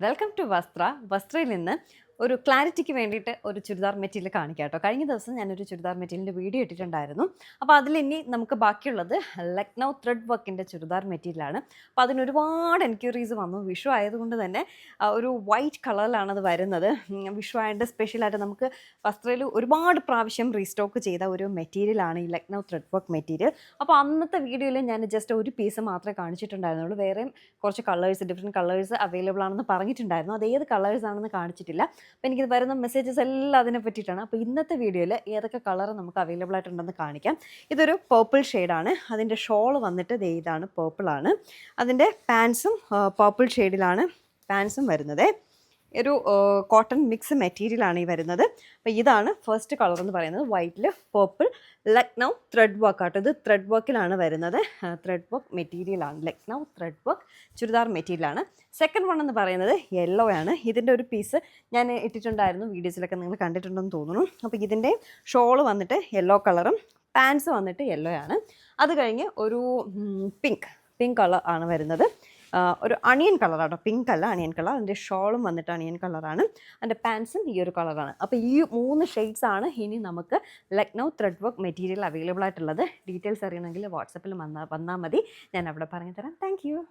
Welcome to വസ്ത്രയിൽ നിന്ന് ഒരു ക്ലാരിറ്റിക്ക് വേണ്ടിയിട്ട് ഒരു ചുരിദാർ മെറ്റീരിയൽ കാണിക്കാം കേട്ടോ. കഴിഞ്ഞ ദിവസം ഞാനൊരു ചുരിദാർ മെറ്റീരിയലിൻ്റെ വീഡിയോ ഇട്ടിട്ടുണ്ടായിരുന്നു. അപ്പോൾ അതിലിനി നമുക്ക് ബാക്കിയുള്ളത് ലക്നൗ ത്രെഡ് വർക്കിൻ്റെ ചുരിദാർ മെറ്റീരിയലാണ്. അപ്പോൾ അതിനൊരുപാട് എൻക്വയറീസ് വന്നു. വിഷു ആയതുകൊണ്ട് തന്നെ ഒരു വൈറ്റ് കളറിലാണ് അത് വരുന്നത്. വിഷു ആയതിൻ്റെ സ്പെഷ്യലായിട്ട് നമുക്ക് വസ്ത്രയിൽ ഒരുപാട് പ്രാവശ്യം റീസ്റ്റോക്ക് ചെയ്ത ഒരു മെറ്റീരിയലാണ് ഈ ലക്നൗ ത്രെഡ് വർക്ക് മെറ്റീരിയൽ. അപ്പോൾ അന്നത്തെ വീഡിയോയിൽ ഞാൻ ജസ്റ്റ് ഒരു പീസ് മാത്രമേ കാണിച്ചിട്ടുണ്ടായിരുന്നുള്ളൂ. വേറെയും കുറച്ച് ഡിഫറെൻറ്റ് കളേഴ്സ് അവൈലബിൾ ആണെന്ന് പറഞ്ഞിട്ടുണ്ടായിരുന്നു. അത് ഏത് കളേഴ്സ് ആണെന്ന് കാണിച്ചിട്ടില്ല. അപ്പോൾ എനിക്ക് വരുന്ന മെസ്സേജസ് എല്ലാം അതിനെ പറ്റിയിട്ടാണ്. അപ്പോൾ ഇന്നത്തെ വീഡിയോയിൽ ഏതൊക്കെ കളർ നമുക്ക് അവൈലബിൾ ആയിട്ടുണ്ടെന്ന് കാണിക്കാം. ഇതൊരു പേർപ്പിൾ ഷെയ്ഡാണ്. അതിൻ്റെ ഷോൾ വന്നിട്ട് ഇതാണ്, പേർപ്പിളാണ്. അതിൻ്റെ പാൻസും പേർപ്പിൾ ഷെയ്ഡിലാണ് പാൻസും വരുന്നത്. ഒരു കോട്ടൺ മിക്സ് മെറ്റീരിയലാണ് ഈ വരുന്നത്. അപ്പോൾ ഇതാണ് ഫസ്റ്റ് കളർ എന്ന് പറയുന്നത്, വൈറ്റിൽ പേർപ്പിൾ ലക്നൗ ത്രെഡ് വർക്ക് ആട്ടോ. ഇത് ത്രെഡ് വർക്കിലാണ് വരുന്നത്. ത്രെഡ് വർക്ക് മെറ്റീരിയലാണ്, ലക്നൗ ത്രെഡ് വർക്ക് ചുരിദാർ മെറ്റീരിയലാണ്. സെക്കൻഡ് വൺ എന്ന് പറയുന്നത് യെല്ലോ ആണ്. ഇതിൻ്റെ ഒരു പീസ് ഞാൻ ഇട്ടിട്ടുണ്ടായിരുന്നു, വീഡിയോസിലൊക്കെ നിങ്ങൾ കണ്ടിട്ടുണ്ടെന്ന് തോന്നുന്നു. അപ്പോൾ ഇതിൻ്റെ ഷോള് വന്നിട്ട് യെല്ലോ കളറും പാൻസ് വന്നിട്ട് യെല്ലോ ആണ്. അത് കഴിഞ്ഞ് ഒരു പിങ്ക് കളർ ആണ് വരുന്നത്. ഒരു അണിയൻ കളറാട്ടോ, പിങ്ക് അല്ല, അണിയൻ കളർ. അതിൻ്റെ ഷോളും വന്നിട്ട് അണിയൻ കളറാണ്. അതിൻ്റെ പാൻസും ഈ ഒരു കളറാണ്. അപ്പോൾ ഈ 3 ഷെയ്ഡ്സാണ് ഇനി നമുക്ക് Lucknow thread work material available ആയിട്ടുള്ളത്. ഡീറ്റെയിൽസ് അറിയണമെങ്കിൽ വാട്സപ്പിൽ വന്നാൽ മതി, ഞാൻ അവിടെ പറഞ്ഞു തരാം. താങ്ക്